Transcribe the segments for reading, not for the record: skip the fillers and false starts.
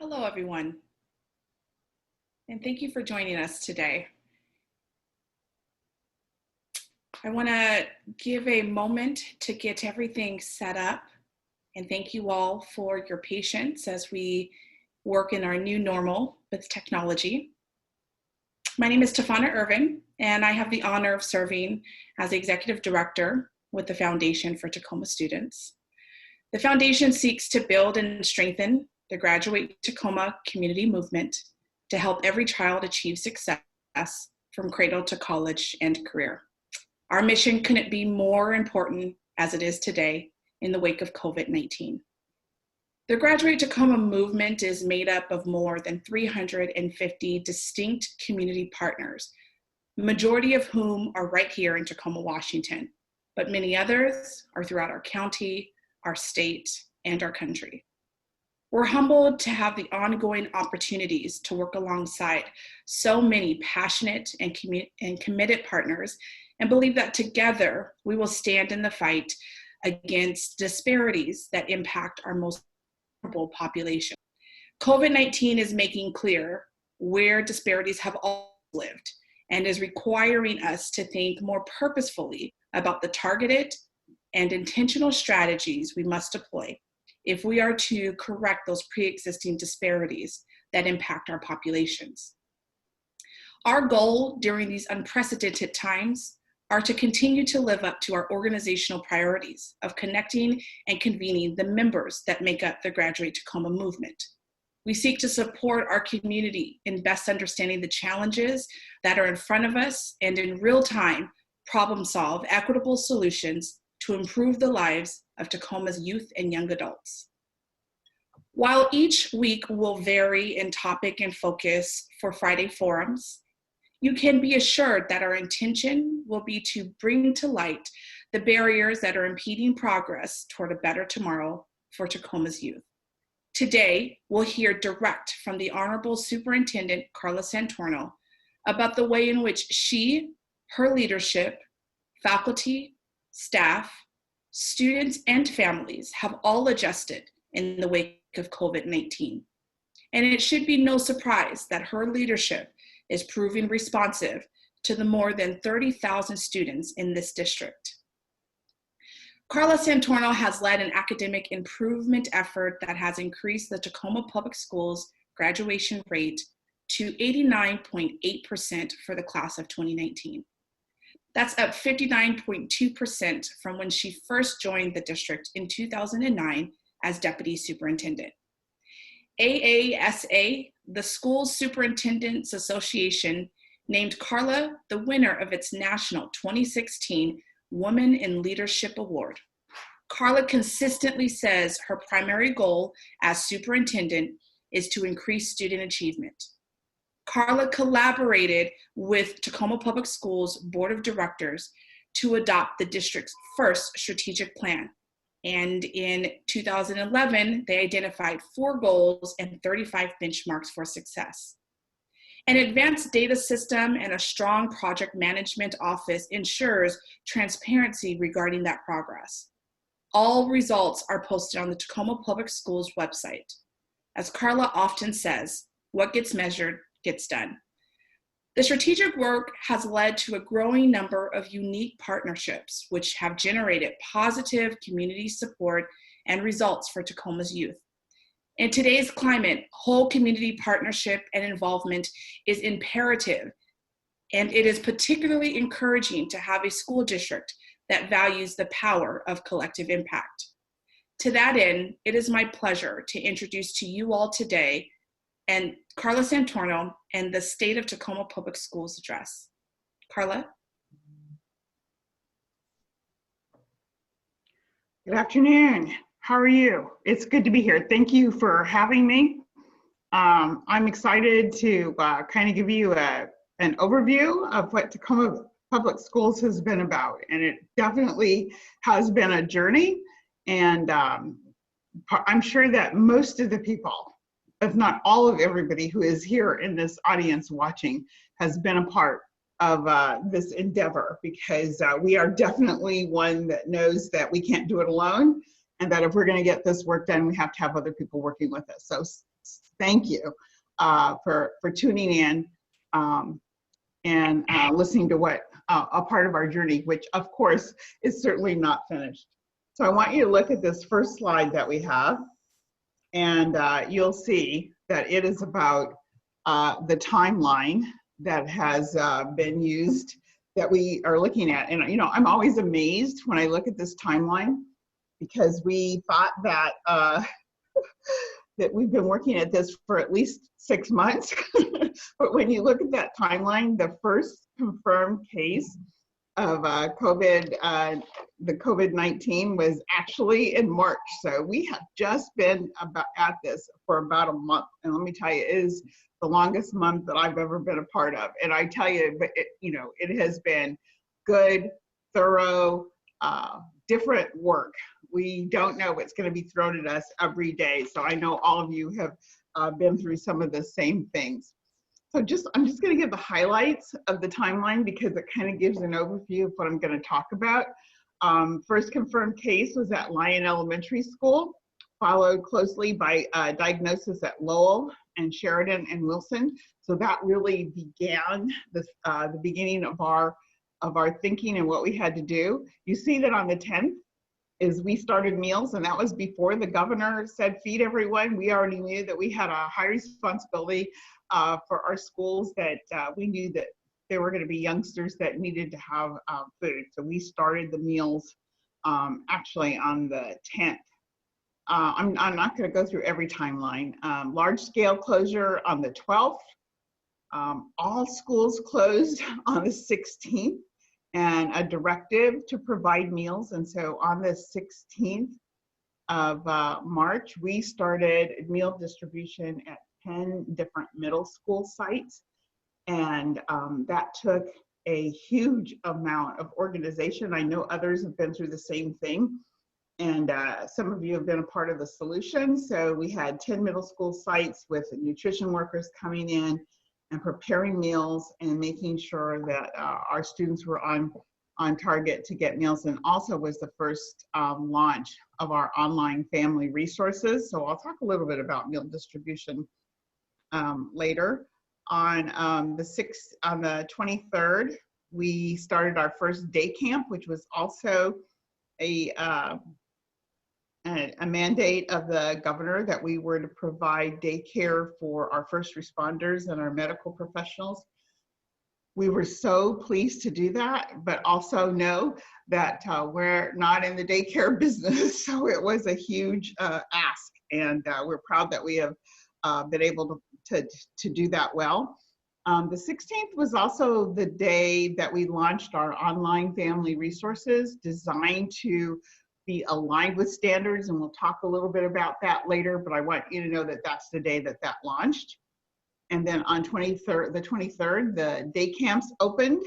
Hello, everyone, and thank you for joining us today. I want to give a moment to get everything set up, and thank you all for your patience as we work in our new normal with technology. My name is Tafana Irvin, and I have the honor of serving as the Executive Director with the Foundation for Tacoma Students. The Foundation seeks to build and strengthen the Graduate Tacoma community movement to help every child achieve success from cradle to college and career. Our mission couldn't be more important as it is today in the wake of COVID-19. The Graduate Tacoma movement is made up of more than 350 distinct community partners, the majority of whom are right here in Tacoma, Washington, but many others are throughout our county, our state, and our country. We're humbled to have the ongoing opportunities to work alongside so many passionate and committed partners, and believe that together we will stand in the fight against disparities that impact our most vulnerable population. COVID-19 is making clear where disparities have all lived and is requiring us to think more purposefully about the targeted and intentional strategies we must deploy if we are to correct those pre-existing disparities that impact our populations. Our goal during these unprecedented times are to continue to live up to our organizational priorities of connecting and convening the members that make up the Graduate Tacoma movement. We seek to support our community in best understanding the challenges that are in front of us and in real time problem solve equitable solutions to improve the lives of Tacoma's youth and young adults. While each week will vary in topic and focus for Friday forums, you can be assured that our intention will be to bring to light the barriers that are impeding progress toward a better tomorrow for Tacoma's youth. Today, we'll hear direct from the Honorable Superintendent Carla Santorno about the way in which she, her leadership, faculty, staff, students, and families have all adjusted in the wake of COVID-19. And it should be no surprise that her leadership is proving responsive to the more than 30,000 students in this district. Carla Santorno has led an academic improvement effort that has increased the Tacoma Public Schools graduation rate to 89.8% for the class of 2019. That's up 59.2% from when she first joined the district in 2009 as Deputy Superintendent. AASA, the School Superintendents Association, named Carla the winner of its National 2016 Women in Leadership Award. Carla consistently says her primary goal as superintendent is to increase student achievement. Carla collaborated with Tacoma Public Schools Board of Directors to adopt the district's first strategic plan. And in 2011, they identified 4 goals and 35 benchmarks for success. An advanced data system and a strong project management office ensures transparency regarding that progress. All results are posted on the Tacoma Public Schools website. As Carla often says, what gets measured gets done. The strategic work has led to a growing number of unique partnerships, which have generated positive community support and results for Tacoma's youth. In today's climate, whole community partnership and involvement is imperative, and it is particularly encouraging to have a school district that values the power of collective impact. To that end, it is my pleasure to introduce to you all today and Carla Santorno and the State of Tacoma Public Schools address. Carla? Good afternoon. How are you? It's good to be here. Thank you for having me. I'm excited to kind of give you an overview of what Tacoma Public Schools has been about. And it definitely has been a journey. And I'm sure that most of the people, if not all of everybody who is here in this audience watching, has been a part of this endeavor, because we are definitely one that knows that we can't do it alone, and that if we're going to get this work done, we have to have other people working with us. So thank you for tuning in and listening to what a part of our journey, which of course is certainly not finished. So I want you to look at this first slide that we have, and you'll see that it is about the timeline that has been used that we are looking at. And you know, I'm always amazed when I look at this timeline, because we thought that that we've been working at this for at least 6 months. But when you look at that timeline, the first confirmed case of the COVID-19 was actually in March. So we have just been at this for about a month. And let me tell you, it is the longest month that I've ever been a part of. And I tell you, but it has been good, thorough, different work. We don't know what's going to be thrown at us every day. So I know all of you have been through some of the same things. So I'm just going to give the highlights of the timeline because it kind of gives an overview of what I'm going to talk about. First confirmed case was at Lyon Elementary School, followed closely by diagnosis at Lowell and Sheridan and Wilson. So that really began the beginning of our thinking and what we had to do. You see that on the 10th is we started meals, and that was before the governor said feed everyone. We already knew that we had a high responsibility for our schools, that we knew that there were going to be youngsters that needed to have food. So we started the meals actually on the 10th. I'm not going to go through every timeline. Large scale closure on the 12th. All schools closed on the 16th, and a directive to provide meals. And so on the 16th of March, we started meal distribution at 10 different middle school sites. And that took a huge amount of organization. I know others have been through the same thing. And some of you have been a part of the solution. So we had 10 middle school sites with nutrition workers coming in and preparing meals and making sure that our students were on target to get meals, and also was the first launch of our online family resources. So I'll talk a little bit about meal distribution later. On the 23rd, we started our first day camp, which was also a mandate of the governor that we were to provide daycare for our first responders and our medical professionals. We were so pleased to do that, but also know that we're not in the daycare business, so it was a huge ask, and we're proud that we have been able to do that well. The 16th was also the day that we launched our online family resources designed to be aligned with standards, and we'll talk a little bit about that later, but I want you to know that that's the day that launched. And then on the 23rd, the day camps opened.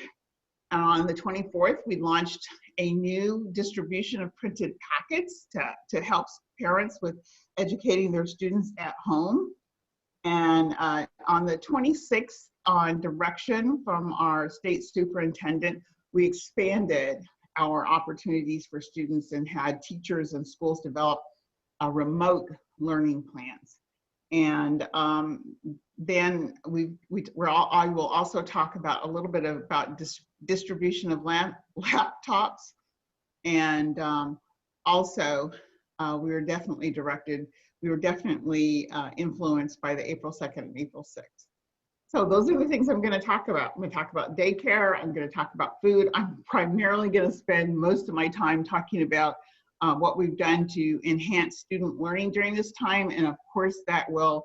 And on the 24th, we launched a new distribution of printed packets to help parents with educating their students at home. And on the 26th, on direction from our state superintendent, we expanded our opportunities for students and had teachers and schools develop remote learning plans. And then I will also talk about a little bit about distribution of laptops, and also we were definitely influenced by the April 2nd and April 6th. So those are the things I'm going to talk about. I'm going to talk about daycare. I'm going to talk about food. I'm primarily going to spend most of my time talking about what we've done to enhance student learning during this time. And of course, that will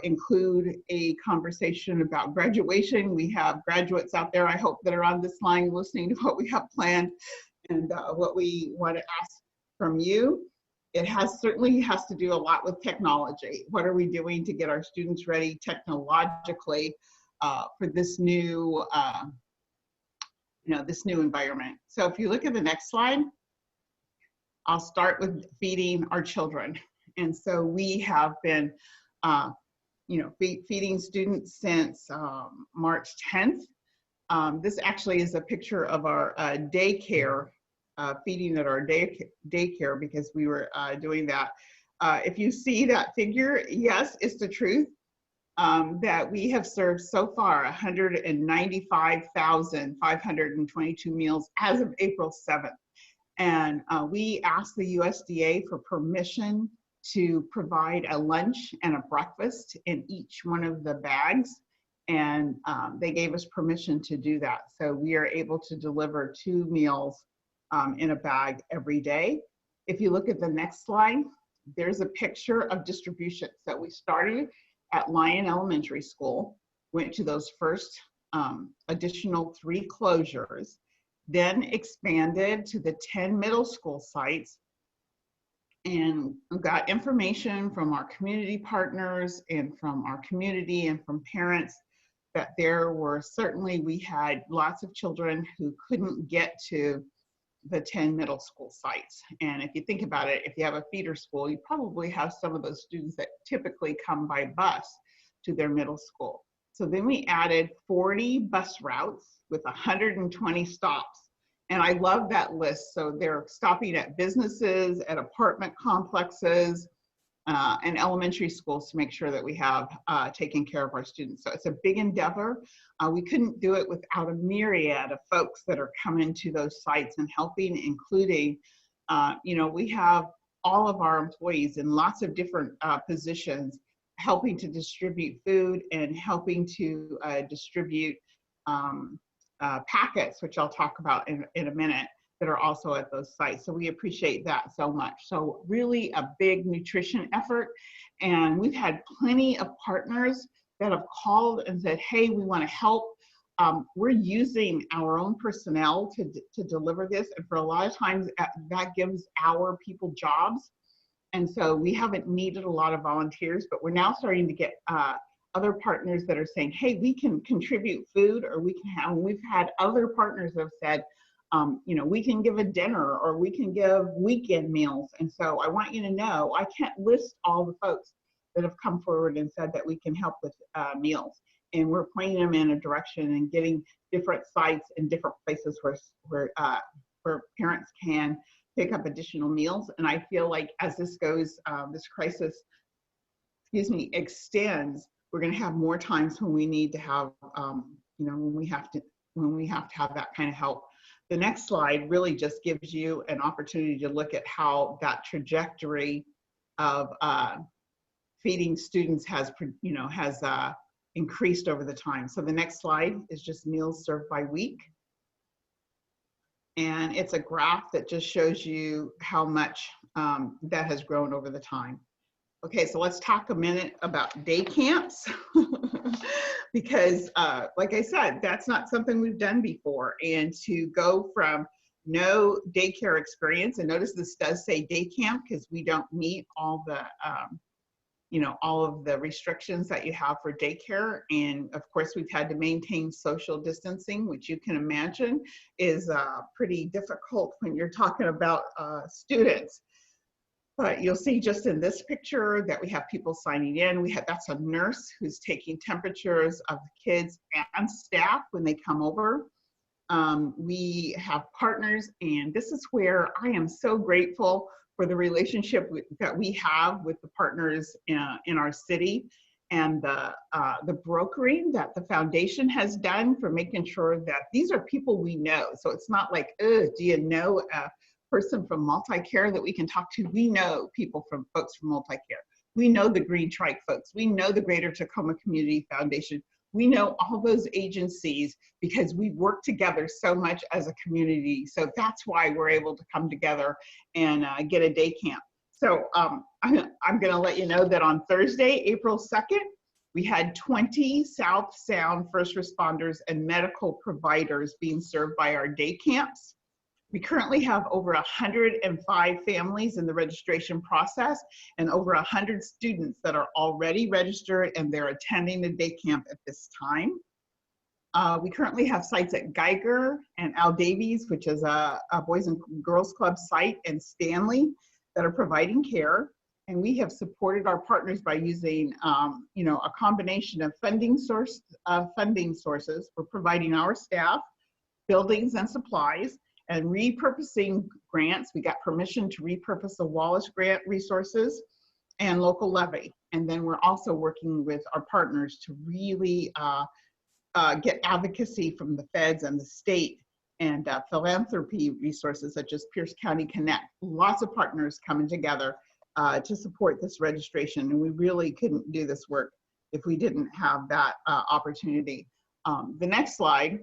include a conversation about graduation. We have graduates out there, I hope, that are on this line listening to what we have planned and what we want to ask from you. It certainly has to do a lot with technology. What are we doing to get our students ready technologically for this new, this new environment? So if you look at the next slide, I'll start with feeding our children. And so we have been, feeding students since March 10th. This actually is a picture of our daycare, feeding at our daycare, because we were doing that if you see that figure, yes, it's the truth. That we have served so far 195,522 meals as of April 7th. And we asked the USDA for permission to provide a lunch and a breakfast in each one of the bags. And they gave us permission to do that. So we are able to deliver 2 meals in a bag every day. If you look at the next slide, there's a picture of distribution. So we started at Lyon Elementary School, went to those first additional 3 closures, then expanded to the 10 middle school sites, and got information from our community partners and from our community and from parents that there were certainly, we had lots of children who couldn't get to the 10 middle school sites. And if you think about it, if you have a feeder school, you probably have some of those students that typically come by bus to their middle school. So then we added 40 bus routes with 120 stops. And I love that list. So they're stopping at businesses, at apartment complexes, and elementary schools to make sure that we have taken care of our students. So it's a big endeavor. We couldn't do it without a myriad of folks that are coming to those sites and helping, including, we have all of our employees in lots of different positions helping to distribute food and helping to distribute packets, which I'll talk about in a minute, that are also at those sites. So we appreciate that so much. So really a big nutrition effort. And we've had plenty of partners that have called and said, hey, we want to help. We're using our own personnel to deliver this. And for a lot of times that gives our people jobs. And so we haven't needed a lot of volunteers, but we're now starting to get other partners that are saying, hey, we can contribute food, or we can have, we've had other partners that have said, we can give a dinner, or we can give weekend meals. And so I want you to know, I can't list all the folks that have come forward and said that we can help with meals. And we're pointing them in a direction and getting different sites in different places where parents can pick up additional meals. And I feel like as this goes, this crisis, extends, we're going to have more times when we need to have, when we have to have that kind of help. The next slide really just gives you an opportunity to look at how that trajectory of feeding students has increased over the time. So the next slide is just meals served by week. And it's a graph that just shows you how much that has grown over the time. Okay, so let's talk a minute about day camps because like I said, that's not something we've done before. And to go from no daycare experience, and notice this does say day camp because we don't meet all the, all of the restrictions that you have for daycare. And of course, we've had to maintain social distancing, which you can imagine is pretty difficult when you're talking about students. But you'll see just in this picture that we have people signing in. That's a nurse who's taking temperatures of the kids and staff when they come over. We have partners, and this is where I am so grateful for the relationship that we have with the partners in our city, and the brokering that the foundation has done for making sure that these are people we know. So it's not like, do you know person from multi-care that we can talk to? We know folks from multi-care. We know the Green Trike folks. We know the Greater Tacoma Community Foundation. We know all those agencies because we work together so much as a community. So that's why we're able to come together and get a day camp. So I'm going to let you know that on Thursday, April 2nd, we had 20 South Sound first responders and medical providers being served by our day camps. We currently have over 105 families in the registration process and over 100 students that are already registered and they're attending the day camp at this time. We currently have sites at Geiger and Al Davies, which is a Boys and Girls Club site, and Stanley that are providing care. And we have supported our partners by using a combination of funding sources for providing our staff, buildings and supplies, and repurposing grants. We got permission to repurpose the Wallace grant resources and local levy. And then we're also working with our partners to really get advocacy from the feds and the state, and philanthropy resources such as Pierce County Connect. Lots of partners coming together to support this registration. And we really couldn't do this work if we didn't have that opportunity. The next slide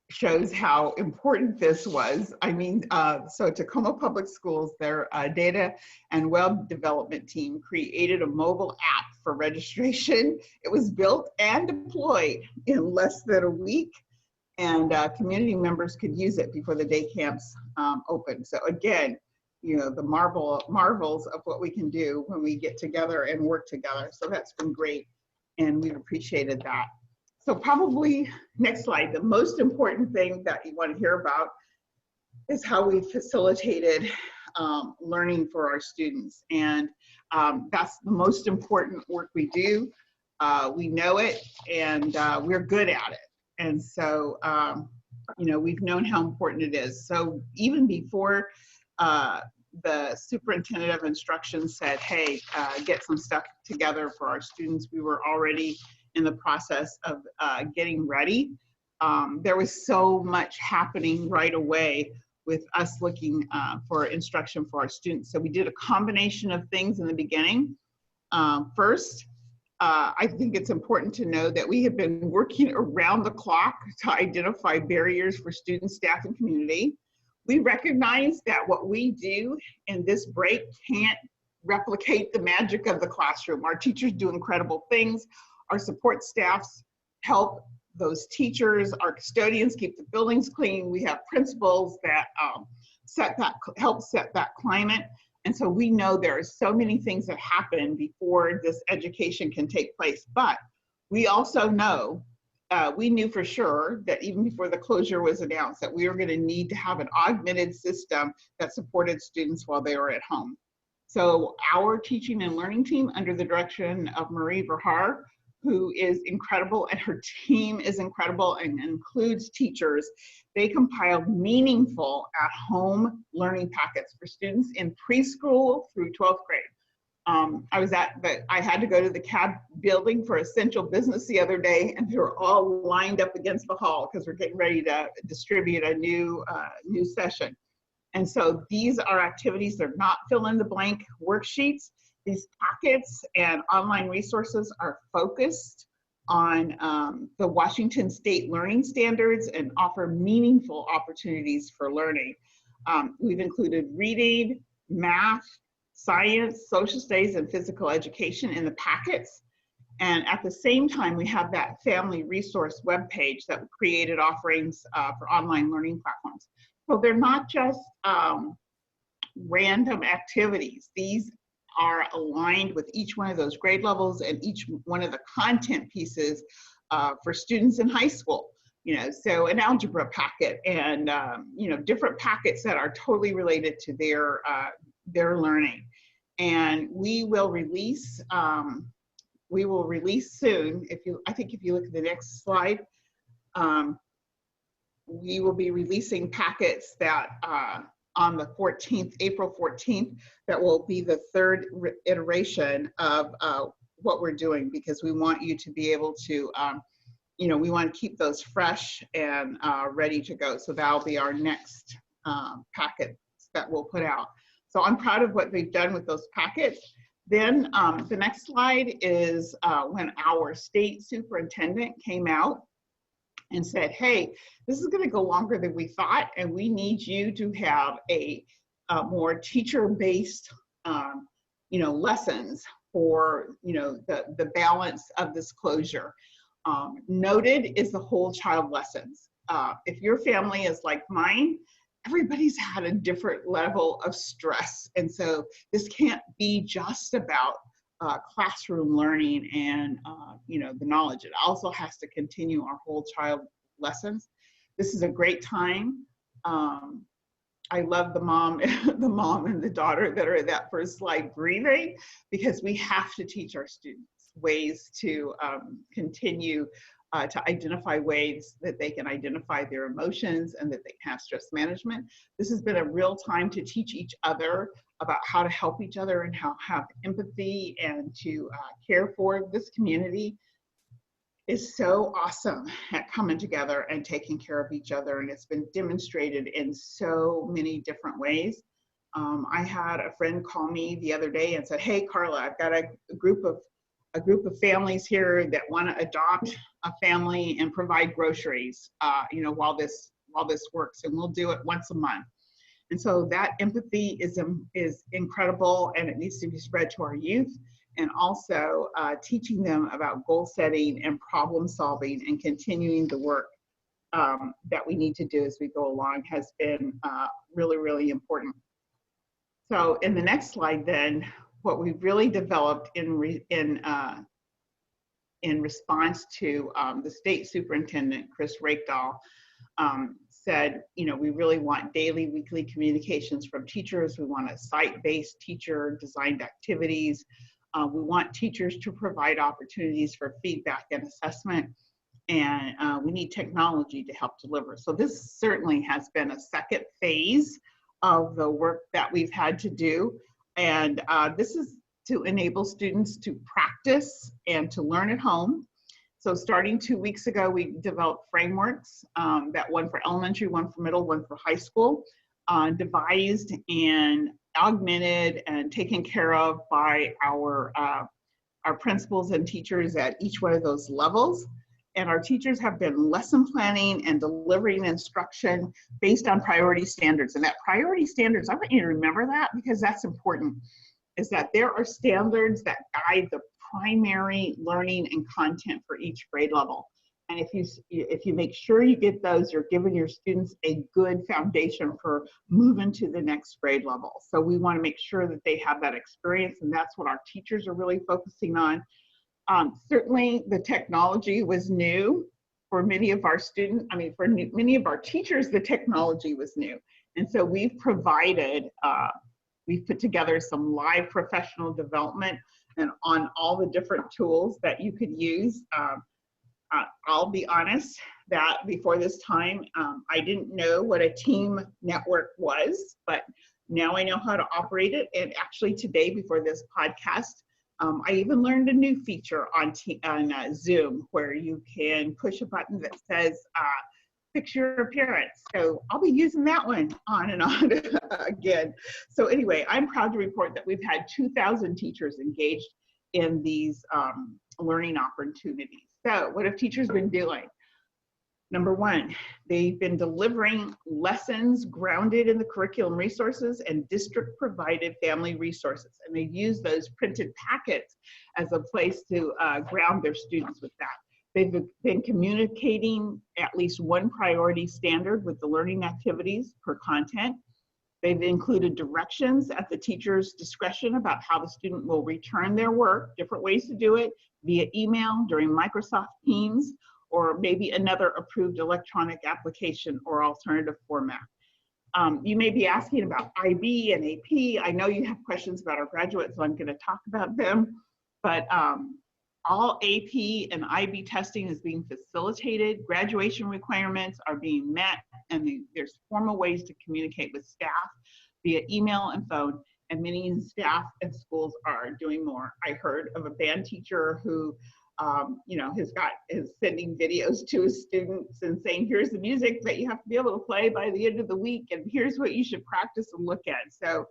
shows how important this was. I mean, so Tacoma Public Schools, their data and web development team created a mobile app for registration. It was built and deployed in less than a week, and community members could use it before the day camps opened. So again, you know, the marvels of what we can do when we get together and work together. So that's been great, and we've appreciated that. So probably, next slide, the most important thing that you want to hear about is how we facilitated learning for our students. And that's the most important work we do. We know it, and we're good at it. And so, you know, we've known how important it is. So even before the superintendent of instruction said, hey, get some stuff together for our students, we were already in the process of getting ready. There was so much happening right away with us looking for instruction for our students. So we did a combination of things in the beginning. First, I think it's important to know that we have been working around the clock to identify barriers for students, staff, and community. We recognize that what we do in this break can't replicate the magic of the classroom. Our teachers do incredible things. Our support staffs help those teachers. Our custodians keep the buildings clean. We have principals that help set that climate. And so we know there are so many things that happen before this education can take place. But we also know, we knew for sure that even before the closure was announced, that we were going to need to have an augmented system that supported students while they were at home. So our teaching and learning team, under the direction of Marie Verhaar, who is incredible, and her team is incredible and includes teachers, they compiled meaningful at-home learning packets for students in preschool through 12th grade. I had to go to the CAD building for essential business the other day, and they were all lined up against the hall because we're getting ready to distribute a new session. And so these are activities. They're not fill-in-the-blank worksheets. These packets and online resources are focused on the Washington State learning standards and offer meaningful opportunities for learning. We've included reading, math, science, social studies, and physical education in the packets. And at the same time, we have that family resource webpage that created offerings for online learning platforms. So they're not just random activities. These are aligned with each one of those grade levels and each one of the content pieces for students in high school. You know, so an algebra packet and you know, different packets that are totally related to their learning. And we will release soon. I think if you look at the next slide, we will be releasing packets that on the 14th, April 14th, that will be the third iteration of what we're doing, because we want you to be able to, you know, we want to keep those fresh and ready to go. So that'll be our next packet that we'll put out. So I'm proud of what they've done with those packets. Then the next slide is when our state superintendent came out and said, hey, this is going to go longer than we thought, and we need you to have a more teacher-based, you know, lessons for, you know, the balance of this closure. Noted is the whole child lessons. If your family is like mine, everybody's had a different level of stress. And so this can't be just about classroom learning and you know, the knowledge. It also has to continue our whole child lessons. This is a great time. I love the mom and the daughter that are at that first slide breathing, because we have to teach our students ways to continue to identify ways that they can identify their emotions and that they can have stress management. This has been a real time to teach each other about how to help each other and how to have empathy and to care for. This community is so awesome at coming together and taking care of each other, and it's been demonstrated in so many different ways. I had a friend call me the other day and said, "Hey, Carla, I've got a group of families here that want to adopt a family and provide groceries, while this works, and we'll do it once a month." And so that empathy is incredible, and it needs to be spread to our youth, and also teaching them about goal setting and problem solving and continuing the work that we need to do as we go along has been really, really important. So in the next slide, then, what we've really developed in response to the state superintendent, Chris Rakedahl, said, we really want daily, weekly communications from teachers. We want a site-based teacher designed activities. We want teachers to provide opportunities for feedback and assessment, and we need technology to help deliver. So this certainly has been a second phase of the work that we've had to do. And this is to enable students to practice and to learn at home. So starting 2 weeks ago, we developed frameworks, that one for elementary, one for middle, one for high school, devised and augmented and taken care of by our principals and teachers at each one of those levels. And our teachers have been lesson planning and delivering instruction based on priority standards. And that priority standards, I want you to remember that, because that's important, is that there are standards that guide the primary learning and content for each grade level. And if you make sure you get those, you're giving your students a good foundation for moving to the next grade level. So we want to make sure that they have that experience, and that's what our teachers are really focusing on. Certainly the technology was new for many of our students. For many of our teachers, the technology was new. And so we've put together some live professional development and on all the different tools that you could use. I'll be honest that before this time, I didn't know what a team network was, but now I know how to operate it. And actually today, before this podcast, I even learned a new feature on Zoom, where you can push a button that says, fix your appearance. So I'll be using that one on and on again. So anyway, I'm proud to report that we've had 2,000 teachers engaged in these learning opportunities. So what have teachers been doing? Number one, they've been delivering lessons grounded in the curriculum resources and district provided family resources. And they've used those printed packets as a place to ground their students with that. They've been communicating at least one priority standard with the learning activities per content. They've included directions at the teacher's discretion about how the student will return their work, different ways to do it, via email, during Microsoft Teams, or maybe another approved electronic application or alternative format. You may be asking about IB and AP. I know you have questions about our graduates, so I'm going to talk about them. But all AP and IB testing is being facilitated. Graduation requirements are being met, and there's formal ways to communicate with staff via email and phone, and many staff and schools are doing more. I heard of a band teacher who is sending videos to his students and saying, here's the music that you have to be able to play by the end of the week, and here's what you should practice and look at. So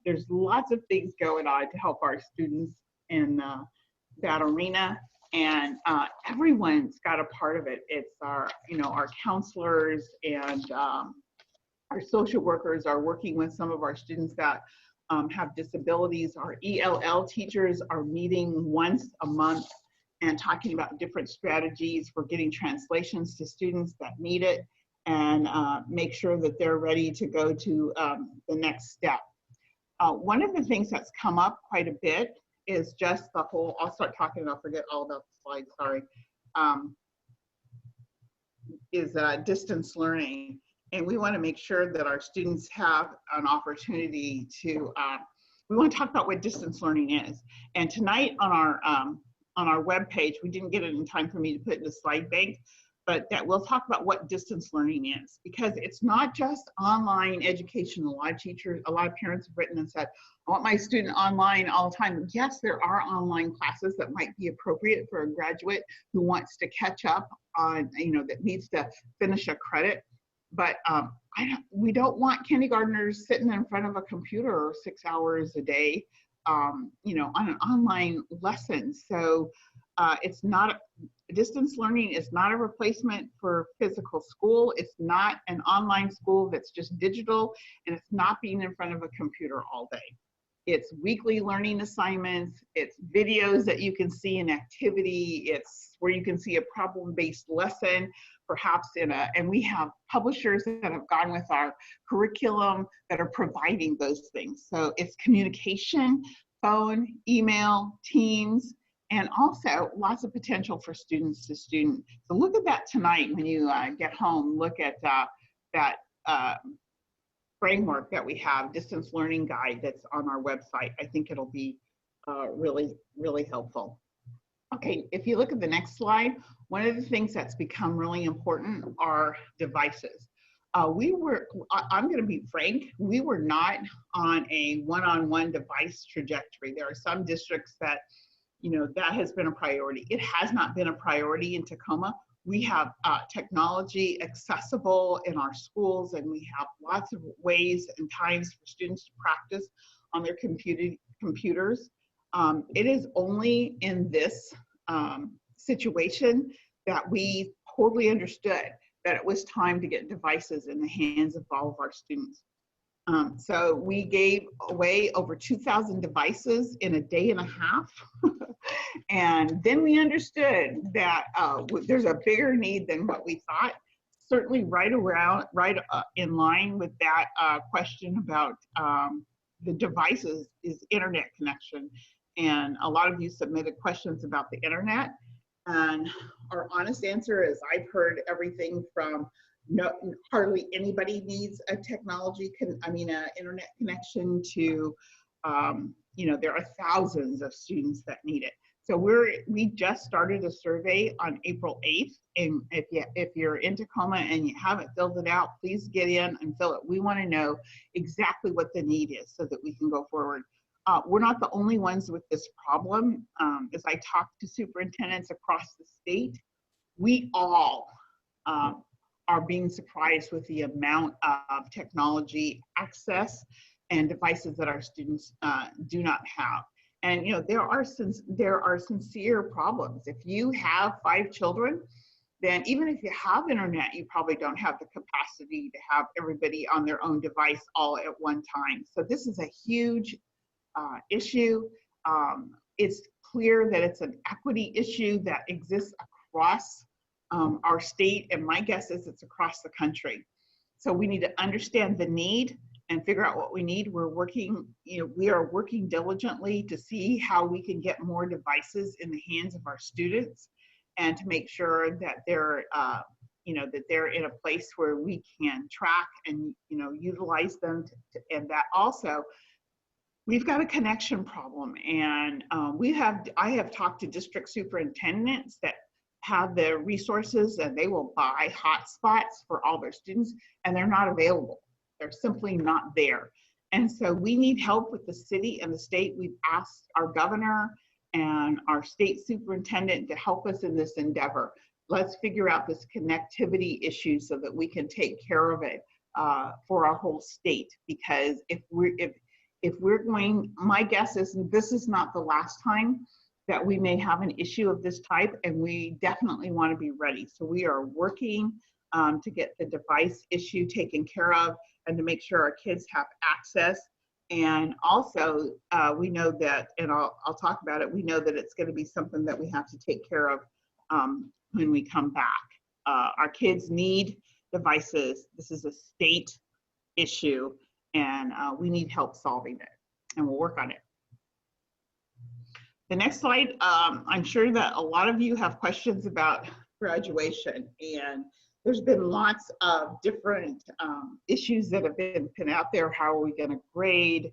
there's lots of things going on to help our students in that arena, and everyone's got a part of it. It's our counselors and our social workers are working with some of our students that have disabilities. Our ELL teachers are meeting once a month and talking about different strategies for getting translations to students that need it, and make sure that they're ready to go to the next step. One of the things that's come up quite a bit is just the whole, I'll start talking and I'll forget all about the slides, sorry, is distance learning. And we want to make sure that our students have an opportunity to, we want to talk about what distance learning is. And tonight on our on our webpage. We didn't get it in time for me to put in the slide bank, but that we'll talk about what distance learning is, because it's not just online education. A lot of teachers, a lot of parents have written and said, I want my student online all the time. Yes, there are online classes that might be appropriate for a graduate who wants to catch up on, that needs to finish a credit. But we don't want kindergartners sitting in front of a computer 6 hours a day, on an online lesson. So it's not, distance learning is not a replacement for physical school. It's not an online school that's just digital, and it's not being in front of a computer all day. It's weekly learning assignments. It's videos that you can see in activity. It's where you can see a problem-based lesson, perhaps and we have publishers that have gone with our curriculum that are providing those things. So it's communication, phone, email, Teams, and also lots of potential for students to student. So look at that tonight when you get home. Look at that framework that we have, distance learning guide that's on our website. I think it'll be really, really helpful. Okay, if you look at the next slide, one of the things that's become really important are devices. I'm going to be frank, we were not on a one-on-one device trajectory. There are some districts that, that has been a priority. It has not been a priority in Tacoma. We have technology accessible in our schools, and we have lots of ways and times for students to practice on their computers. It is only in this situation that we totally understood that it was time to get devices in the hands of all of our students. So we gave away over 2,000 devices in a day and a half. And then we understood that there's a bigger need than what we thought. Certainly right in line with that question about the devices is internet connection. And a lot of you submitted questions about the internet. And our honest answer is I've heard everything from hardly anybody needs a internet connection to, there are thousands of students that need it. So we just started a survey on April 8th. And if you're in Tacoma and you haven't filled it out, please get in and fill it. We want to know exactly what the need is so that we can go forward. We're not the only ones with this problem. As I talk to superintendents across the state, we all are being surprised with the amount of technology access and devices that our students do not have. And there are sincere problems. If you have 5 children, then even if you have internet, you probably don't have the capacity to have everybody on their own device all at one time. So this is a huge issue. It's clear that it's an equity issue that exists across our state, and my guess is it's across the country. So we need to understand the need and figure out what we need. We are working diligently to see how we can get more devices in the hands of our students, and to make sure that they're that they're in a place where we can track and utilize them and that also. We've got a connection problem, and I have talked to district superintendents that have the resources, and they will buy hotspots for all their students, and they're not available. They're simply not there. And so we need help with the city and the state. We've asked our governor and our state superintendent to help us in this endeavor. Let's figure out this connectivity issue so that we can take care of it for our whole state. Because if we're going, my guess is this is not the last time that we may have an issue of this type, and we definitely want to be ready. So we are working to get the device issue taken care of and to make sure our kids have access. And also we know that, and I'll talk about it, we know that it's going to be something that we have to take care of when we come back. Our kids need devices. This is a state issue, and we need help solving it, and we'll work on it. The next slide, I'm sure that a lot of you have questions about graduation, and there's been lots of different issues that have been put out there. How are we going to grade?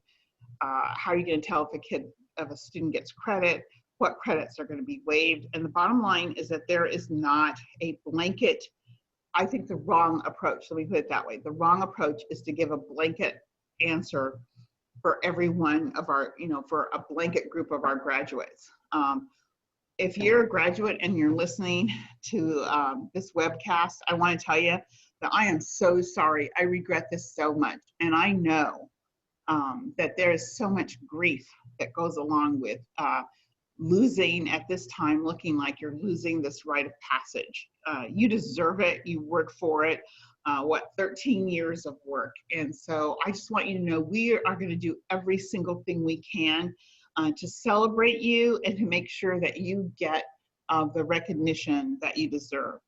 How are you going to tell if a student gets credit? what credits are going to be waived. And the bottom line is that there is not a blanket, I think the wrong approach, let me put it that way. The wrong approach is to give a blanket answer for every one of our, for a blanket group of our graduates. If you're a graduate and you're listening to this webcast, I want to tell you that I am so sorry. I regret this so much. And I know that there is so much grief that goes along with losing at this time, looking like you're losing this rite of passage. You deserve it. You worked for it. 13 years of work. And so I just want you to know we are going to do every single thing we can to celebrate you and to make sure that you get the recognition that you deserve.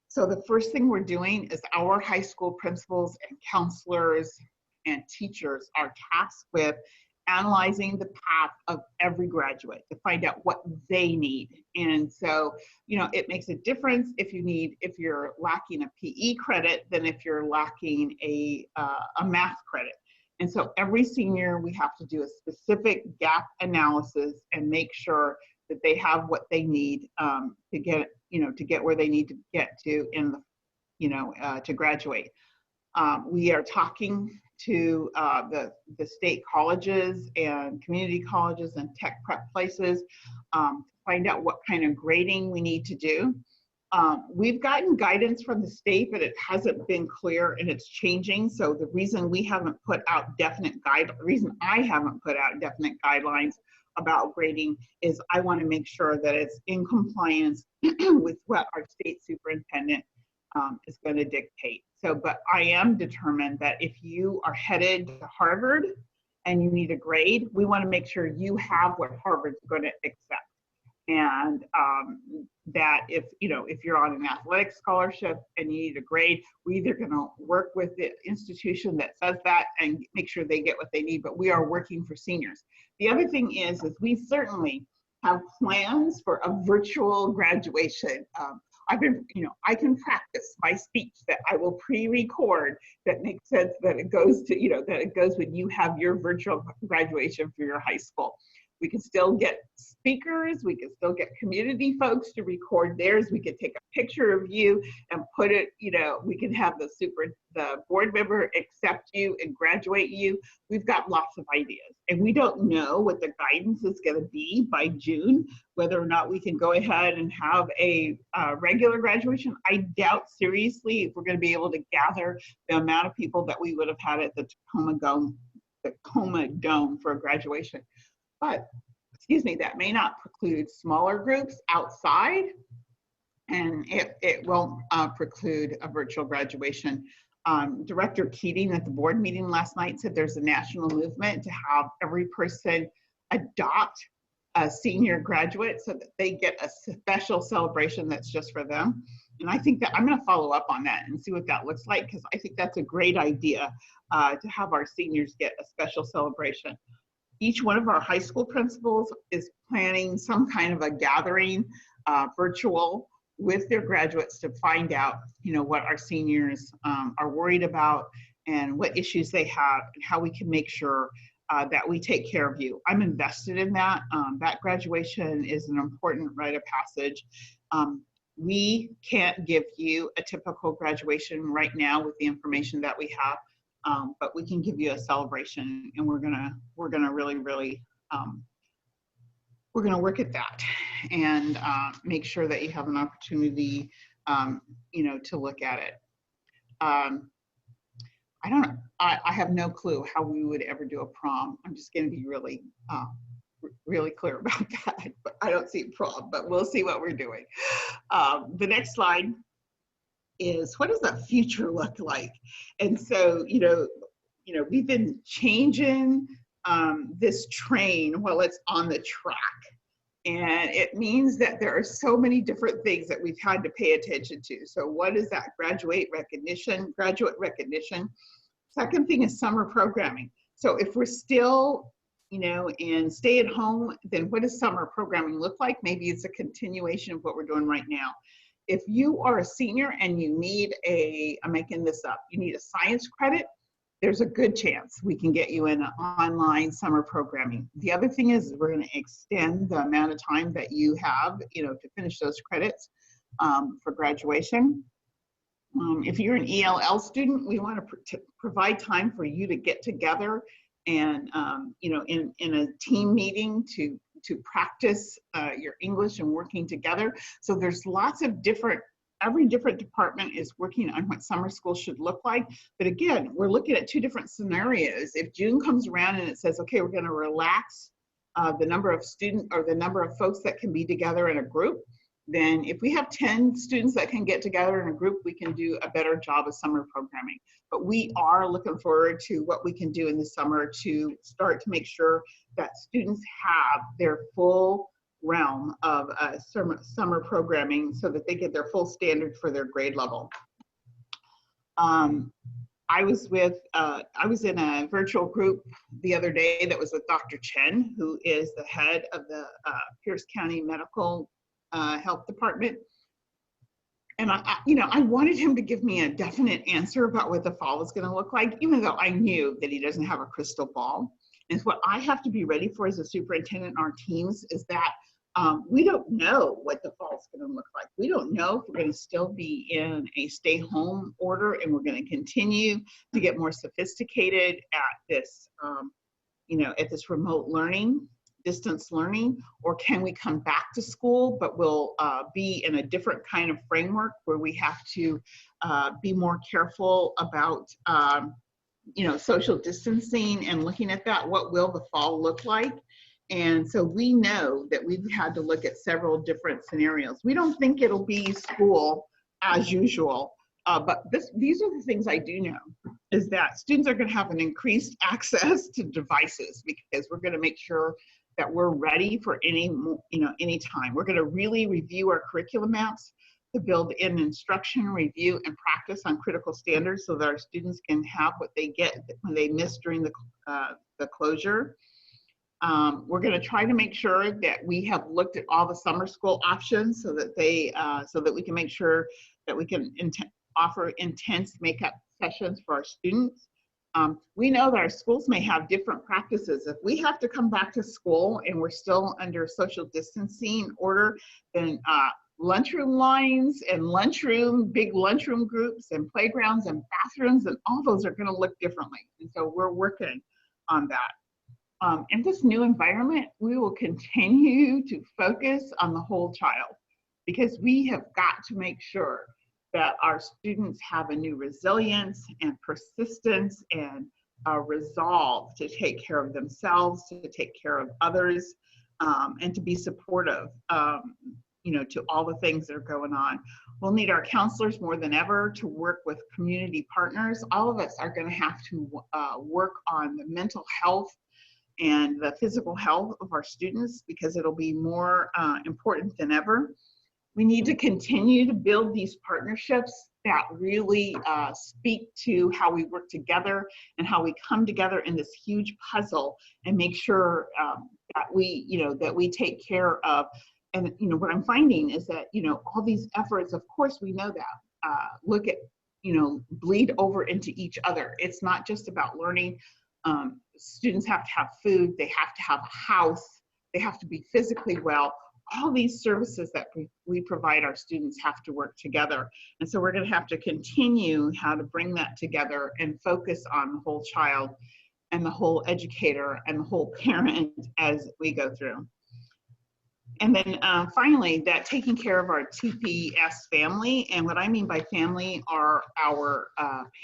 So the first thing we're doing is our high school principals and counselors and teachers are tasked with analyzing the path of every graduate to find out what they need. And so, it makes a difference if you're lacking a PE credit than if you're lacking a math credit. And so every senior, we have to do a specific gap analysis and make sure that they have what they need to get where they need to get to to graduate. We are talking to the state colleges and community colleges and tech prep places to find out what kind of grading we need to do. We've gotten guidance from the state, but it hasn't been clear and it's changing. So the reason I haven't put out definite guidelines about grading is I want to make sure that it's in compliance with what our state superintendent is going to dictate. So, but I am determined that if you are headed to Harvard and you need a grade, we want to make sure you have what Harvard's going to accept. And that if you're on an athletic scholarship and you need a grade, we're either going to work with the institution that says that and make sure they get what they need, but we are working for seniors. The other thing is we certainly have plans for a virtual graduation. I can practice my speech that I will pre-record that makes sense that it goes when you have your virtual graduation for your high school. We can still get speakers, we can still get community folks to record theirs. We could take a picture of you and put it, we can have the board member accept you and graduate you. We've got lots of ideas. And we don't know what the guidance is going to be by June, whether or not we can go ahead and have a regular graduation. I doubt seriously if we're going to be able to gather the amount of people that we would have had at the Tacoma Dome for a graduation. But, that may not preclude smaller groups outside, and it won't preclude a virtual graduation. Director Keating at the board meeting last night said there's a national movement to have every person adopt a senior graduate so that they get a special celebration that's just for them. And I think that I'm going to follow up on that and see what that looks like, because I think that's a great idea to have our seniors get a special celebration. Each one of our high school principals is planning some kind of a gathering, virtual, with their graduates to find out, what our seniors are worried about and what issues they have and how we can make sure that we take care of you. I'm invested in that. That graduation is an important rite of passage. We can't give you a typical graduation right now with the information that we have. But we can give you a celebration, and we're gonna really we're gonna work at that and make sure that you have an opportunity, to look at it. I don't know. I have no clue how we would ever do a prom. I'm just going to be really clear about that. But I don't see a prom, but we'll see what we're doing. The next slide is, what does that future look like? And so, we've been changing this train while it's on the track. And it means that there are so many different things that we've had to pay attention to. So what is that? Graduate recognition. Second thing is summer programming. So if we're still, in stay at home, then what does summer programming look like? Maybe it's a continuation of what we're doing right now. If you are a senior and you need I'm making this up, you need a science credit, there's a good chance we can get you in online summer programming. The other thing is we're going to extend the amount of time that you have, to finish those credits for graduation. If you're an ELL student, we want to provide time for you to get together and, in a team meeting to practice your English and working together. So there's lots of every different department is working on what summer school should look like. But again, we're looking at two different scenarios. If June comes around and it says, okay, we're going to relax the number of students or the number of folks that can be together in a group, then if we have 10 students that can get together in a group, we can do a better job of summer programming. But we are looking forward to what we can do in the summer to start to make sure that students have their full realm of summer programming so that they get their full standard for their grade level. I was in a virtual group the other day that was with Dr. Chen, who is the head of the Pierce County Medical Health Department. And I wanted him to give me a definite answer about what the fall is going to look like, even though I knew that he doesn't have a crystal ball. And what I have to be ready for as a superintendent and our teams is that we don't know what the fall is going to look like. We don't know if we're going to still be in a stay home order and we're going to continue to get more sophisticated at this, at this remote learning, distance learning, or can we come back to school, but we'll be in a different kind of framework where we have to be more careful about, social distancing and looking at that. What will the fall look like? And so we know that we've had to look at several different scenarios. We don't think it'll be school as usual, but these are the things I do know, is that students are going to have an increased access to devices because we're going to make sure that we're ready for any time. We're going to really review our curriculum maps to build in instruction, review, and practice on critical standards so that our students can have what they get when they miss during the closure. We're going to try to make sure that we have looked at all the summer school options so that we can make sure that we can offer intense makeup sessions for our students. We know that our schools may have different practices. If we have to come back to school and we're still under social distancing order, then lunchroom lines and big lunchroom groups and playgrounds and bathrooms and all those are going to look differently. And so we're working on that. In this new environment, we will continue to focus on the whole child because we have got to make sure that our students have a new resilience and persistence and resolve to take care of themselves, to take care of others, and to be supportive, to all the things that are going on. We'll need our counselors more than ever to work with community partners. All of us are going to have to work on the mental health and the physical health of our students because it'll be more important than ever. We need to continue to build these partnerships that really speak to how we work together and how we come together in this huge puzzle and make sure that we take care of. And what I'm finding is that all these efforts, of course, we know that bleed over into each other. It's not just about learning. Students have to have food. They have to have a house. They have to be physically well. All these services that we provide our students have to work together. And so we're going to have to continue how to bring that together and focus on the whole child and the whole educator and the whole parent as we go through. And then finally, that taking care of our TPS family. And what I mean by family are our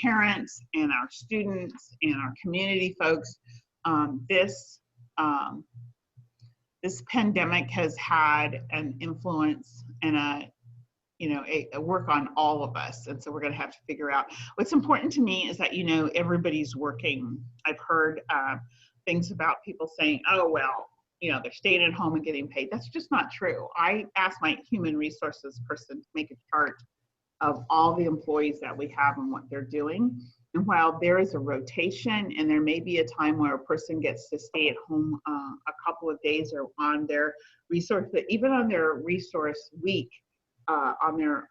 parents and our students and our community folks. This pandemic has had an influence and a work on all of us. And so we're going to have to figure out what's important to me is that, everybody's working. I've heard things about people saying, oh, well, they're staying at home and getting paid. That's just not true. I asked my human resources person to make a chart of all the employees that we have and what they're doing. And while there is a rotation and there may be a time where a person gets to stay at home a couple of days or on their resource, but even on their resource week, on their,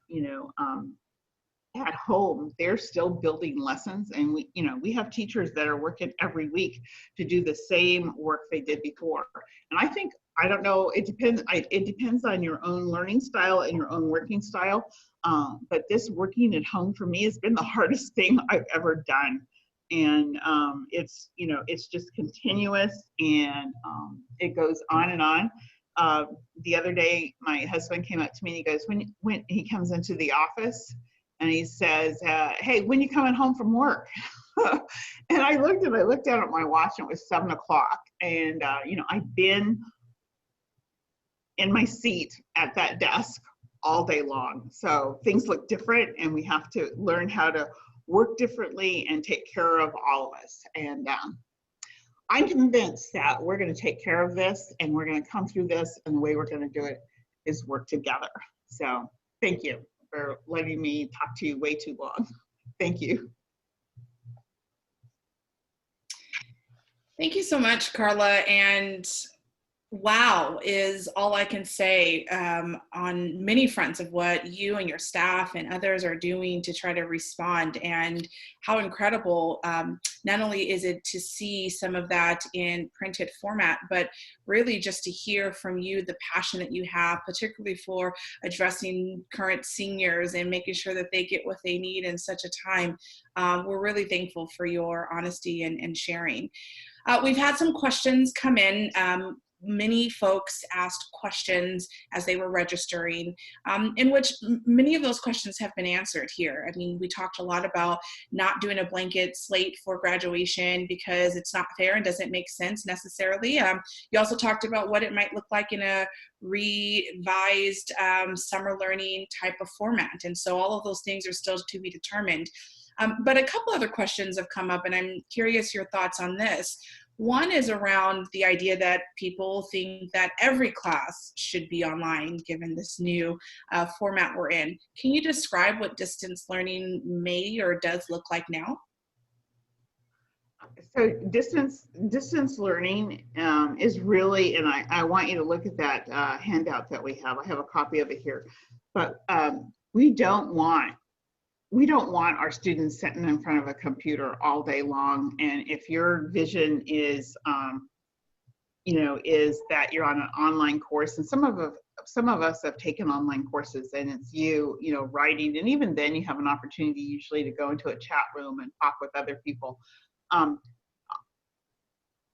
at home, they're still building lessons. And we have teachers that are working every week to do the same work they did before. And I think, I don't know, it depends on your own learning style and your own working style. But this working at home for me has been the hardest thing I've ever done. And it's just continuous, and it goes on and on. The other day, my husband came up to me and he goes, when he comes into the office and he says, hey, when you coming home from work? And I looked down at my watch and it was 7 o'clock. And, I've been in my seat at that desk all day long. So things look different, and we have to learn how to work differently and take care of all of us. And I'm convinced that we're going to take care of this, and we're going to come through this, and the way we're going to do it is work together. So thank you for letting me talk to you way too long. Thank you. Thank you so much, Carla. And wow is all I can say on many fronts of what you and your staff and others are doing to try to respond, and how incredible not only is it to see some of that in printed format, but really just to hear from you the passion that you have, particularly for addressing current seniors and making sure that they get what they need in such a time. We're really thankful for your honesty and sharing. We've had some questions come in. Many folks asked questions as they were registering, in which many of those questions have been answered here. I mean, we talked a lot about not doing a blanket slate for graduation because it's not fair and doesn't make sense necessarily. You also talked about what it might look like in a revised summer learning type of format. And so all of those things are still to be determined. But a couple other questions have come up, and I'm curious your thoughts on this. One is around the idea that people think that every class should be online given this new format we're in. Can you describe what distance learning may or does look like now? So distance learning is really, and I want you to look at that handout that we have. I have a copy of it here, but we don't want our students sitting in front of a computer all day long. And if your vision is, is that you're on an online course, and some of us have taken online courses, and it's writing, and even then you have an opportunity usually to go into a chat room and talk with other people.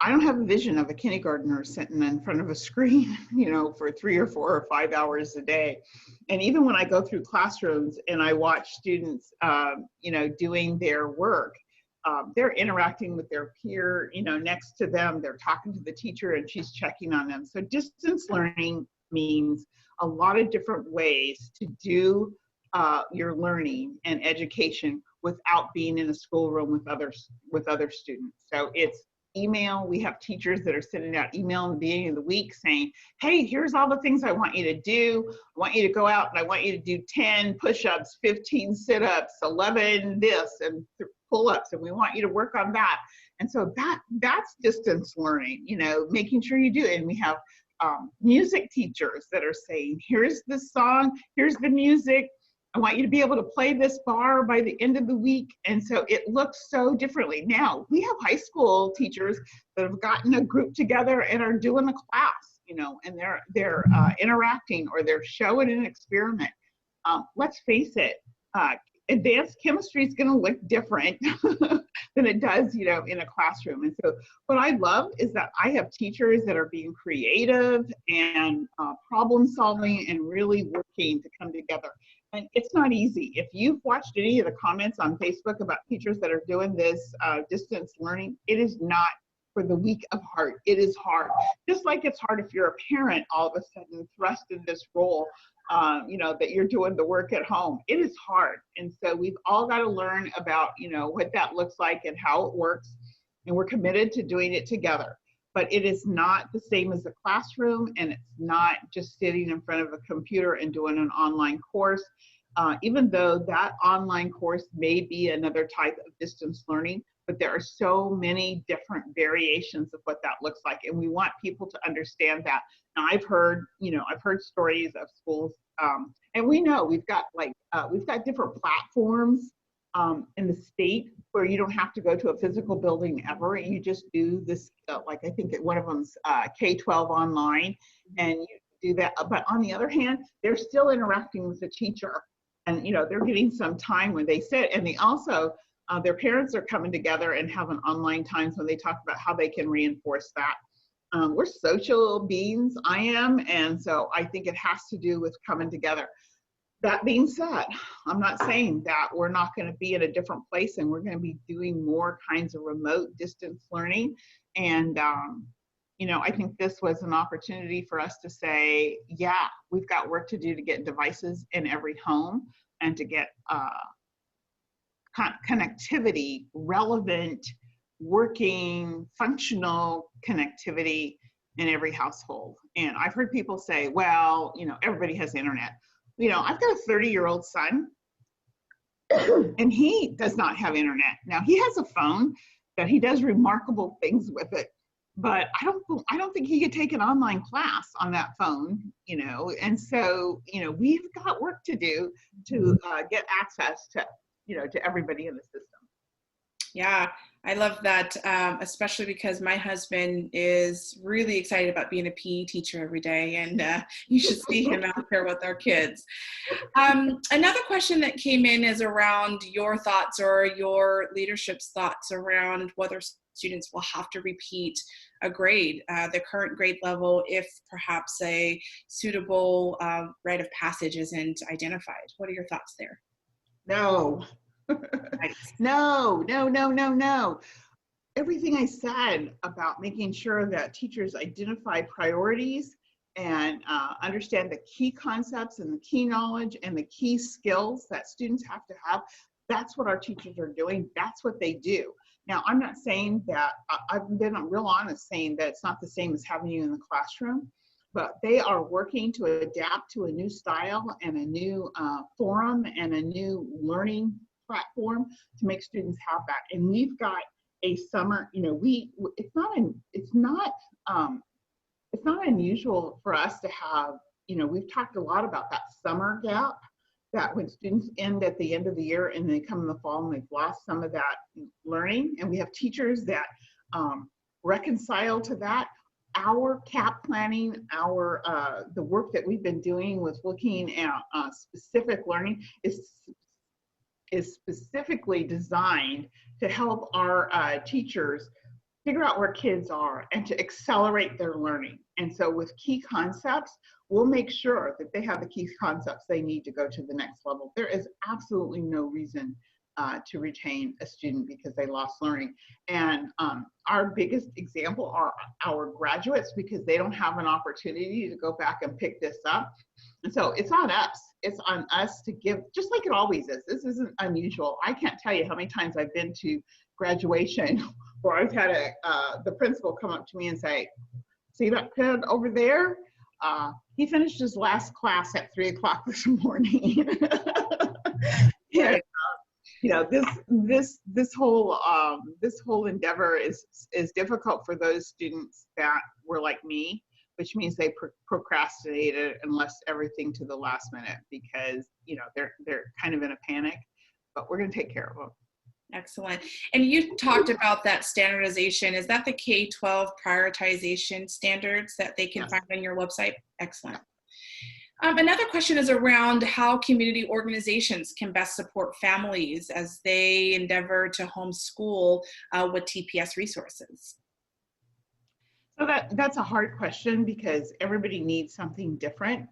I don't have a vision of a kindergartner sitting in front of a screen, for 3 or 4 or 5 hours a day. And even when I go through classrooms and I watch students, doing their work, they're interacting with their peer, next to them. They're talking to the teacher and she's checking on them. So distance learning means a lot of different ways to do your learning and education without being in a schoolroom with other students. So it's email. We have teachers that are sending out email in the beginning of the week saying, hey, here's all the things I want you to do. I want you to go out and I want you to do 10 push-ups, 15 sit-ups, 11 this, and pull-ups, and we want you to work on that. And so that's distance learning, making sure you do it. And we have music teachers that are saying, here's the song, here's the music, I want you to be able to play this bar by the end of the week. And so it looks so differently. Now, we have high school teachers that have gotten a group together and are doing a class, and they're interacting, or they're showing an experiment. Let's face it, advanced chemistry is going to look different than it does, in a classroom. And so what I love is that I have teachers that are being creative and problem solving and really working to come together. And it's not easy. If you've watched any of the comments on Facebook about teachers that are doing this distance learning, it is not for the weak of heart. It is hard. Just like it's hard if you're a parent all of a sudden thrust in this role, that you're doing the work at home. It is hard. And so we've all got to learn about, what that looks like and how it works. And we're committed to doing it together. But it is not the same as a classroom, and it's not just sitting in front of a computer and doing an online course. Even though that online course may be another type of distance learning, but there are so many different variations of what that looks like, and we want people to understand that. Now, I've heard stories of schools And we know we've got different platforms in the state where you don't have to go to a physical building ever. You just do this, like I think one of them's K-12 online, and you do that. But on the other hand, they're still interacting with the teacher, and they're getting some time when they sit, and they also their parents are coming together and having online times when they talk about how they can reinforce that. We're social beings, I am, and so I think it has to do with coming together. That being said, I'm not saying that we're not going to be in a different place and we're going to be doing more kinds of remote distance learning. And, I think this was an opportunity for us to say, yeah, we've got work to do to get devices in every home and to get connectivity, relevant, working, functional connectivity in every household. And I've heard people say, well, everybody has internet. I've got a 30-year-old son, and he does not have internet. Now, he has a phone that he does remarkable things with it, but I don't think he could take an online class on that phone, and so, we've got work to do to get access to, to everybody in the system. Yeah, I love that, especially because my husband is really excited about being a PE teacher every day, and you should see him out there with our kids. Another question that came in is around your thoughts or your leadership's thoughts around whether students will have to repeat a grade, the current grade level, if perhaps a suitable rite of passage isn't identified. What are your thoughts there? No. No. Everything I said about making sure that teachers identify priorities and understand the key concepts and the key knowledge and the key skills that students have to have, that's what our teachers are doing. That's what they do. Now, I'm not saying that, I've been real honest saying that it's not the same as having you in the classroom, but they are working to adapt to a new style and a new forum and a new learning platform to make students have that. And we've got a summer, it's not unusual for us to have, we've talked a lot about that summer gap, that when students end at the end of the year and they come in the fall and they've lost some of that learning, and we have teachers that reconcile to that. Our CAP planning, the work that we've been doing with looking at specific learning is specifically designed to help our teachers figure out where kids are and to accelerate their learning. And so with key concepts, we'll make sure that they have the key concepts they need to go to the next level. There is absolutely no reason to retain a student because they lost learning. And our biggest example are our graduates, because they don't have an opportunity to go back and pick this up. And so it's on us. It's on us to give, just like it always is. This isn't unusual. I can't tell you how many times I've been to graduation where I've had the principal come up to me and say, see that kid over there? He finished his last class at 3 o'clock this morning. This whole endeavor is difficult for those students that were like me, which means they procrastinated and left everything to the last minute because they're kind of in a panic. But we're going to take care of them. Excellent. And you talked about that standardization. Is that the K-12 prioritization standards that they can find on your website? Excellent. Another question is around how community organizations can best support families as they endeavor to homeschool with TPS resources. So that's a hard question because everybody needs something different.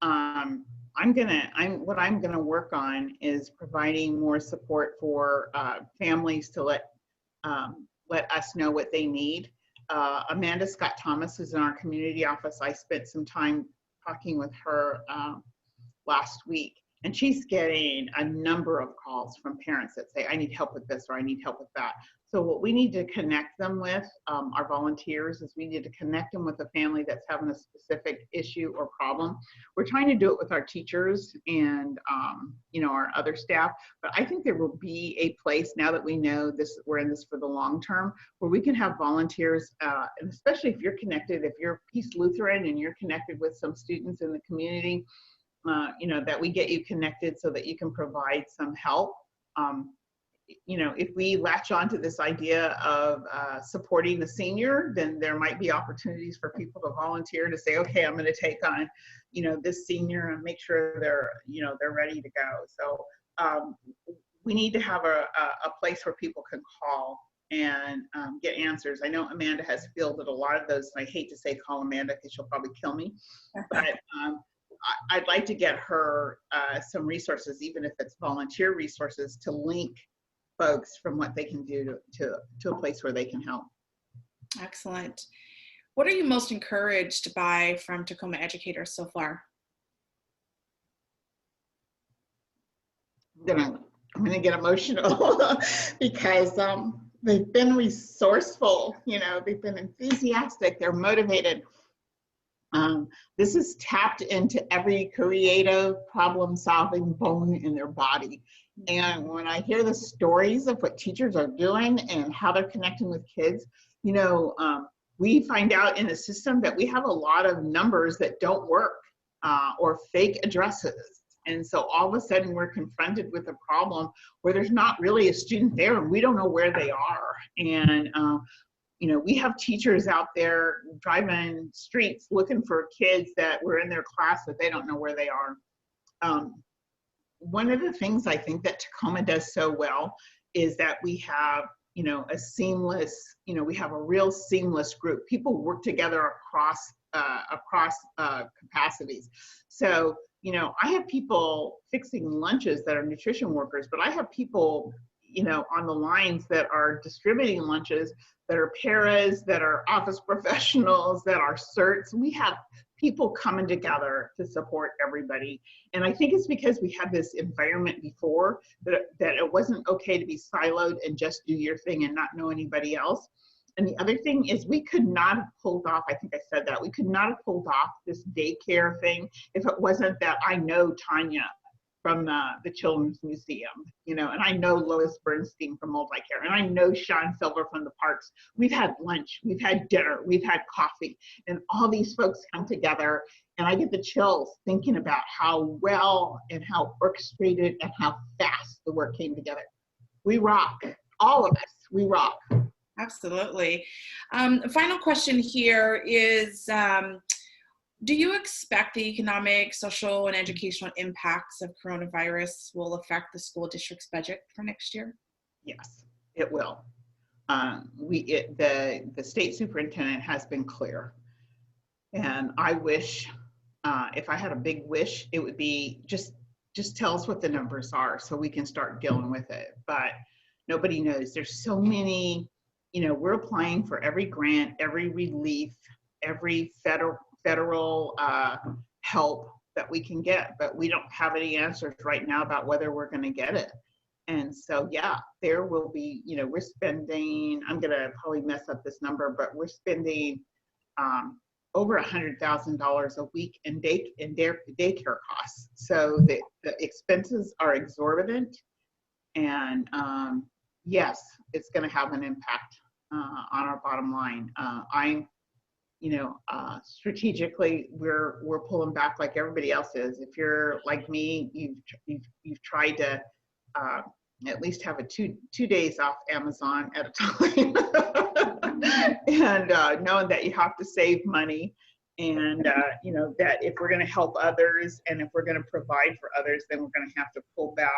What I'm gonna work on is providing more support for families to let us know what they need. Amanda Scott Thomas is in our community office. I spent some time talking with her last week, and she's getting a number of calls from parents that say, I need help with this or I need help with that. So what we need to connect them with, our volunteers, is we need to connect them with a family that's having a specific issue or problem. We're trying to do it with our teachers and our other staff, but I think there will be a place, now that we know this, we're in this for the long term, where we can have volunteers, and especially if you're connected, if you're Peace Lutheran and you're connected with some students in the community, that we get you connected so that you can provide some help. If we latch on to this idea of supporting the senior, then there might be opportunities for people to volunteer to say, okay, I'm going to take on, this senior and make sure they're ready to go. So we need to have a place where people can call and get answers. I know Amanda has fielded a lot of those, and I hate to say call Amanda because she'll probably kill me, but I'd like to get her some resources, even if it's volunteer resources, to link folks from what they can do to a place where they can help. Excellent. What are you most encouraged by from Tacoma educators so far? I'm gonna get emotional because they've been resourceful, they've been enthusiastic, they're motivated. This is tapped into every creative problem-solving bone in their body. And when I hear the stories of what teachers are doing and how they're connecting with kids, we find out in the system that we have a lot of numbers that don't work or fake addresses. And so all of a sudden we're confronted with a problem where there's not really a student there and we don't know where they are. And we have teachers out there driving streets looking for kids that were in their class that they don't know where they are. One of the things I think that Tacoma does so well is that we have, a seamless, we have a real seamless group. People work together across capacities. So, I have people fixing lunches that are nutrition workers, but I have people, on the lines that are distributing lunches, that are paras, that are office professionals, that are certs. We have people coming together to support everybody. And I think it's because we had this environment before that it wasn't okay to be siloed and just do your thing and not know anybody else. And the other thing is we could not have pulled off, I think I said that, we could not have pulled off this daycare thing if it wasn't that I know Tanya from the Children's Museum, and I know Lois Bernstein from Multicare, and I know Sean Silver from the parks. We've had lunch, we've had dinner, we've had coffee, and all these folks come together, and I get the chills thinking about how well and how orchestrated and how fast the work came together. We rock, all of us, we rock. Absolutely. Final question here is, do you expect the economic, social, and educational impacts of coronavirus will affect the school district's budget for next year? Yes, it will. The state superintendent has been clear. And I wish, if I had a big wish, it would be just tell us what the numbers are so we can start dealing with it. But nobody knows. There's so many, we're applying for every grant, every relief, every federal help that we can get, but we don't have any answers right now about whether we're going to get it. And so, yeah, there will be, we're spending, I'm going to probably mess up this number, but we're spending over $100,000 a week in daycare costs. So the expenses are exorbitant, and yes, it's going to have an impact on our bottom line. Strategically, we're pulling back like everybody else is. If you're like me, you've tried to at least have a two days off Amazon at a time, and knowing that you have to save money, and that if we're going to help others and if we're going to provide for others, then we're going to have to pull back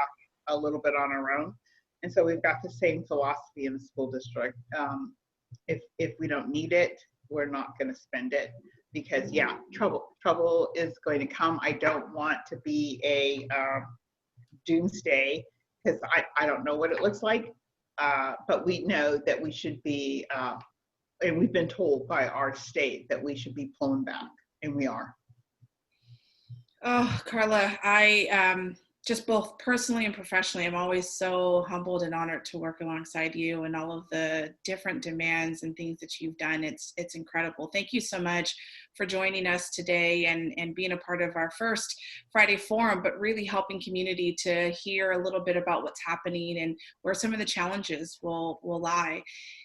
a little bit on our own. And so we've got the same philosophy in the school district. If we don't need it, we're not going to spend it, because trouble is going to come. I don't want to be a doomsday, because I don't know what it looks like, but we know that we should be, and we've been told by our state that we should be pulling back, and we are. Oh, Carla, I just both personally and professionally, I'm always so humbled and honored to work alongside you and all of the different demands and things that you've done. It's incredible. Thank you so much for joining us today and being a part of our first Friday Forum, but really helping community to hear a little bit about what's happening and where some of the challenges will lie.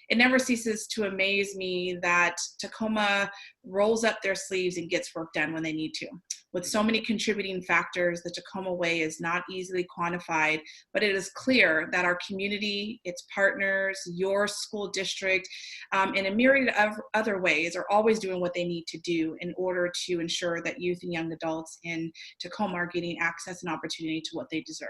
It never ceases to amaze me that Tacoma rolls up their sleeves and gets work done when they need to. With so many contributing factors, the Tacoma Way is not easily quantified, but it is clear that our community, its partners, your school district, and a myriad of other ways are always doing what they need to do in order to ensure that youth and young adults in Tacoma are getting access and opportunity to what they deserve.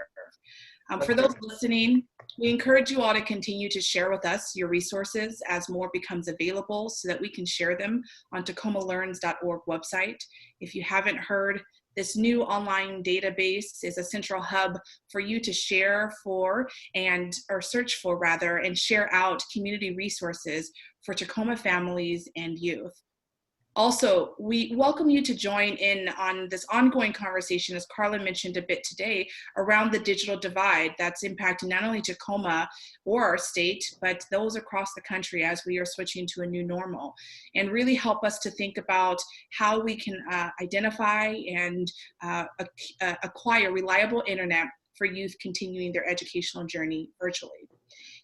For those listening, we encourage you all to continue to share with us your resources as more becomes available so that we can share them on tacomalearns.org website. If you haven't heard, this new online database is a central hub for you to share for or search for rather, and share out community resources for Tacoma families and youth. Also, we welcome you to join in on this ongoing conversation, as Carla mentioned a bit today, around the digital divide that's impacting not only Tacoma or our state, but those across the country as we are switching to a new normal, and really help us to think about how we can identify and acquire reliable internet for youth continuing their educational journey virtually.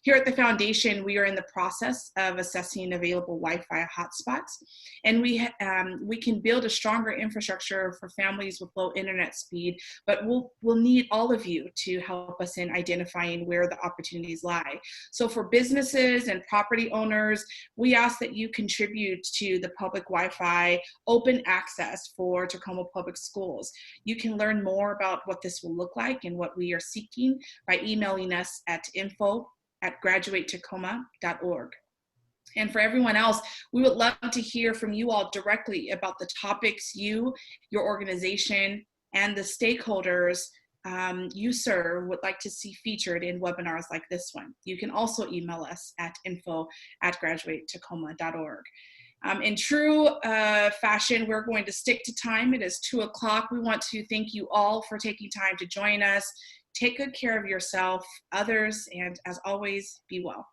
Here at the Foundation, we are in the process of assessing available Wi-Fi hotspots, and we can build a stronger infrastructure for families with low internet speed, but we'll need all of you to help us in identifying where the opportunities lie. So for businesses and property owners, we ask that you contribute to the public Wi-Fi open access for Tacoma Public Schools. You can learn more about what this will look like and what we are seeking by emailing us at info@graduatetacoma.org. And for everyone else, we would love to hear from you all directly about the topics you, your organization, and the stakeholders you serve would like to see featured in webinars like this one. You can also email us at info@graduatetacoma.org. In true fashion, we're going to stick to time. It is 2 o'clock. We want to thank you all for taking time to join us. Take good care of yourself, others, and as always, be well.